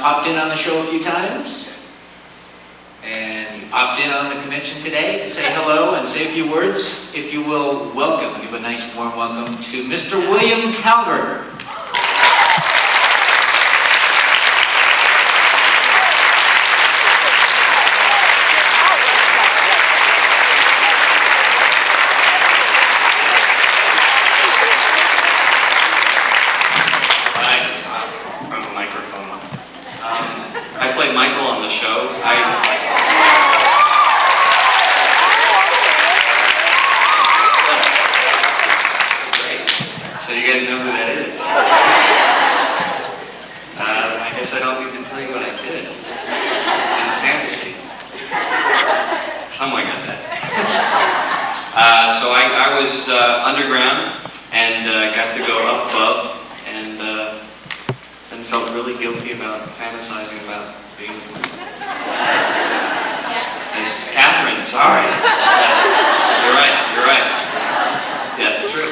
popped in on the show a few times, and you popped in on the convention today to say hello and say a few words. If you will, welcome, give a nice warm welcome to Mr. William Calvert. I played Michael on the show. Great. So you guys know who that is? I guess I don't need to tell you what I did in fantasy. Something like that. So I was underground and got to go up above and felt really guilty about fantasizing about being with me. Yes, Catherine, sorry. Yes, you're right. Yes, true.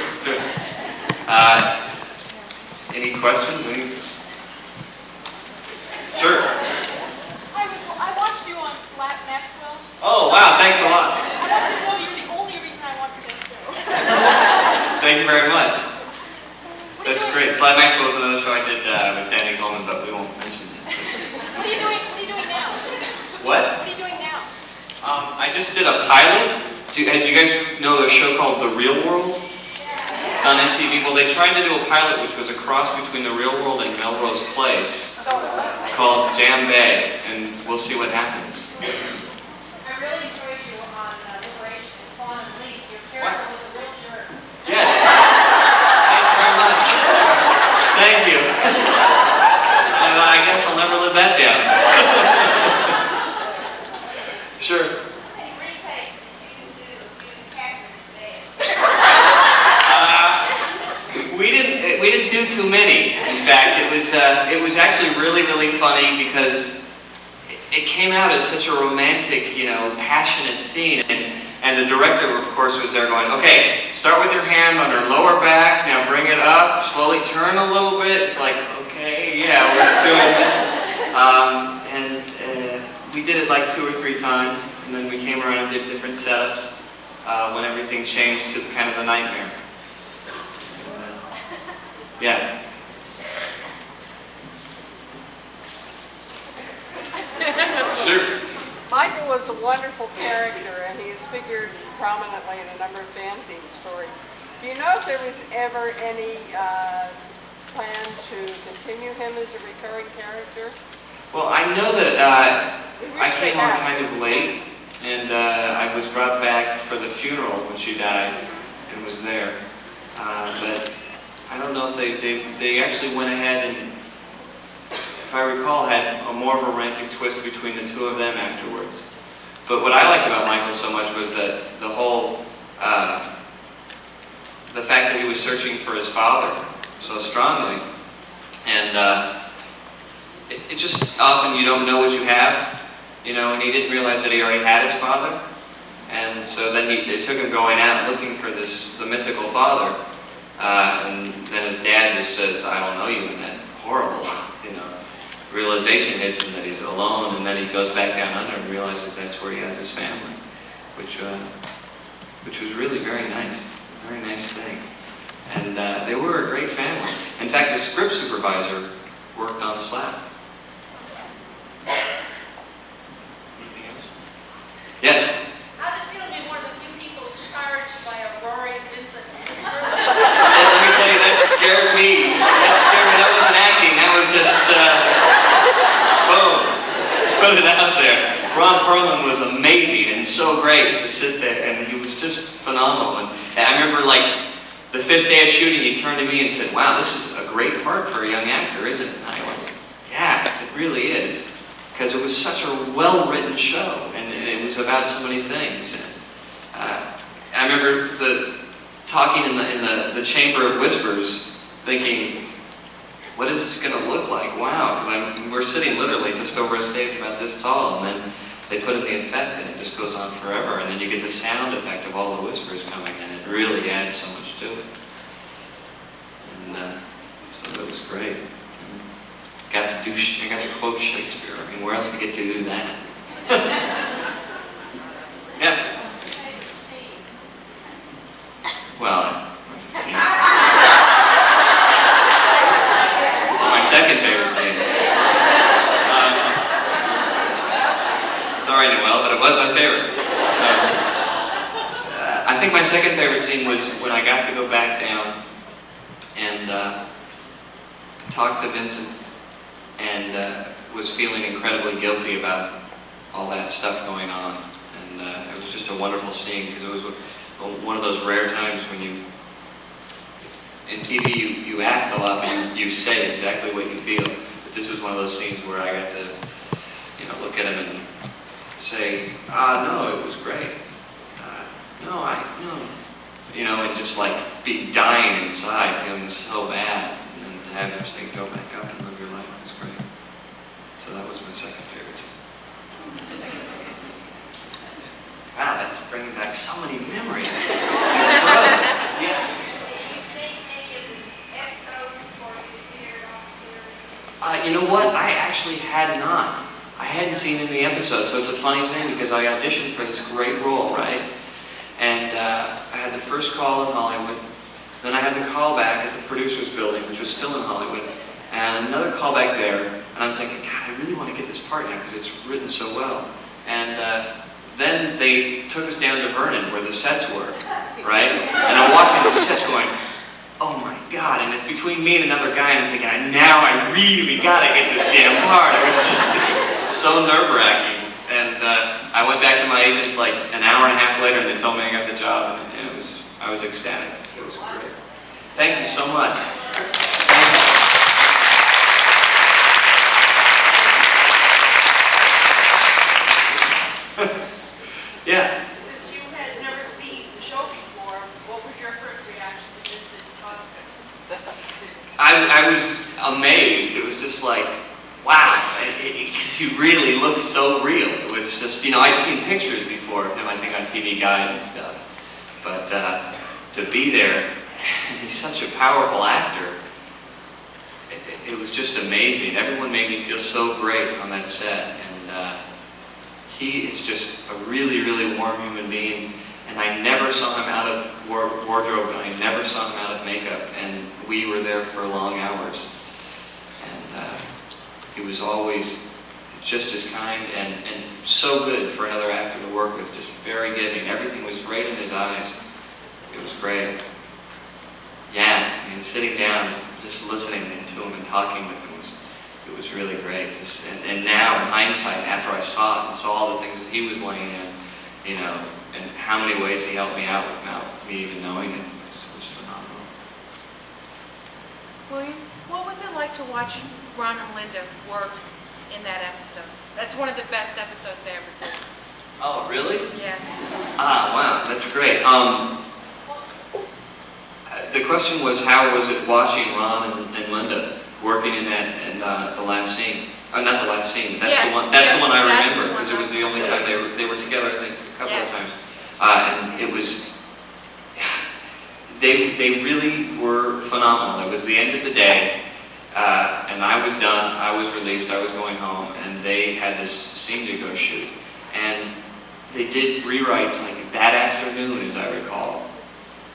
Any questions? Sure. I watched you on Slap Maxwell. Oh, wow, thanks a lot. I want you to know you're the only reason I watched this show. Thank you very much. That's great. Slap Maxwell is another show I did with Danny Coleman, but we won't mention it. What are you doing now? What? What are you doing now? I just did a pilot. Do you guys know a show called The Real World? It's on MTV. Well, they tried to do a pilot which was a cross between The Real World and Melrose Place called Jam Bay, and we'll see what happens. I really enjoyed you on Liberation and Fawn and Leaf. Your character was a real jerk. Yes. Thank you very much. Thank you. I guess I'll never live that down. Sure. How many retakes did you do Catherine today? We didn't do too many. In fact, it was actually really funny because it came out as such a romantic, passionate scene, and the director, of course, was there going, okay, start with your hand on her lower back, now bring it up, slowly turn a little bit. It's like, okay, yeah, we're doing this. We did it like 2 or 3 times, and then we came around and did different setups when everything changed to kind of the nightmare. Yeah. Sure. Michael was a wonderful character, and he has figured prominently in a number of fanzine stories. Do you know if there was ever any plan to continue him as a recurring character? Well, I know that I came on kind of late, and I was brought back for the funeral when she died and was there. But I don't know if they actually went ahead and, if I recall, had a more of a romantic twist between the two of them afterwards. But what I liked about Michael so much was that the whole, the fact that he was searching for his father so strongly, and it just often you don't know what you have, and he didn't realize that he already had his father, and so then it took him going out looking for the mythical father, and then his dad just says, "I don't know you," and that horrible, realization hits him that he's alone, and then he goes back down under and realizes that's where he has his family, which was really very nice, a very nice thing. And they were a great family. In fact, the script supervisor worked on Slap. Anything else? Yeah. How did it feel to be one of the few people charged by a roaring Vincent? Let me tell you, that scared me. That wasn't acting. That was just, boom, put it out there. Ron Perlman was amazing and so great to sit there, and he was just phenomenal. And I remember, the 5th day of shooting, he turned to me and said, "Wow, this is a great part for a young actor, isn't it?" And I went, "Yeah, it really is." Because it was such a well-written show, and it was about so many things. And, I remember talking in the Chamber of Whispers, thinking, what is this going to look like? Wow, because we're sitting literally just over a stage about this tall, and then they put in the effect, and it just goes on forever, and then you get the sound effect of all the whispers coming, and it really adds so much to it. And so it was great. Got got to quote Shakespeare. I mean, where else do you get to do that? Yeah. Well, my second favorite scene. Sorry, Noel, but it was my favorite. I think my second favorite scene was when I got to go back down and talk to Vincent, and was feeling incredibly guilty about all that stuff going on. And it was just a wonderful scene, because it was one of those rare times when in TV you act a lot, but you say exactly what you feel. But this was one of those scenes where I got to, look at him and say, no, it was great. No, and just like be dying inside, feeling so bad. And then to have him say, go back up and live your life was great. So that was my second favorite scene. Wow, that's bringing back so many memories. Yeah. You know what? I actually had not. I hadn't seen any episodes, so it's a funny thing because I auditioned for this great role, right? And I had the first call in Hollywood, then I had the call back at the producer's building, which was still in Hollywood, and another call back there, and I'm thinking, God, I really want to get this part now because it's written so well. And then they took us down to Vernon, where the sets were, right? And I'm walking in the sets going, oh my God, and it's between me and another guy, and I'm thinking, now I really gotta get this damn part. It was just so nerve-wracking. And I went back to my agents like an hour and a half later, and they told me I got the job, and I was ecstatic. It was great. Thank you so much. Yeah. Since you had never seen the show before, what was your first reaction to Vincent's costume? I was amazed. It was just like, wow, because he really looked so real. It was just, I'd seen pictures before of him, I think on TV Guide and stuff. But to be there, and he's such a powerful actor, it was just amazing. Everyone made me feel so great on that set. And he is just a really, really warm human being. And I never saw him out of wardrobe, and I never saw him out of makeup. And we were there for long hours. And he was always just as kind and so good for another actor to work with, just very giving. Everything was right in his eyes. It was great. Yeah, I mean, sitting down, just listening to him and talking with him, it was really great. And now, in hindsight, after I saw it and saw all the things that he was laying in, and how many ways he helped me out without me even knowing it, it was phenomenal. William, what was it like to watch Ron and Linda work in that episode? That's one of the best episodes they ever did. Oh, really? Yes. Wow, that's great. The question was, how was it watching Ron and Linda working in that, the last scene? Not the last scene. That's Yes, the one. That's yes, the one I that's the remember one because it was the only time they were together. I think a couple Yes. of times, and it was. They really were phenomenal. It was the end of the day, and I was done. I was released. I was going home, and they had this scene to go shoot, and they did rewrites like that afternoon, as I recall.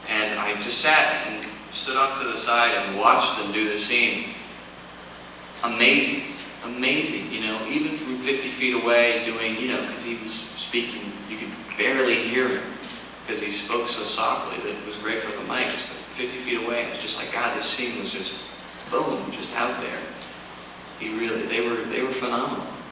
And I just sat and stood off to the side and watched them do the scene. Amazing, amazing, even from 50 feet away doing, because he was speaking, you could barely hear him because he spoke so softly that it was great for the mics, but 50 feet away, it was just like, God, this scene was just, boom, just out there. They were phenomenal.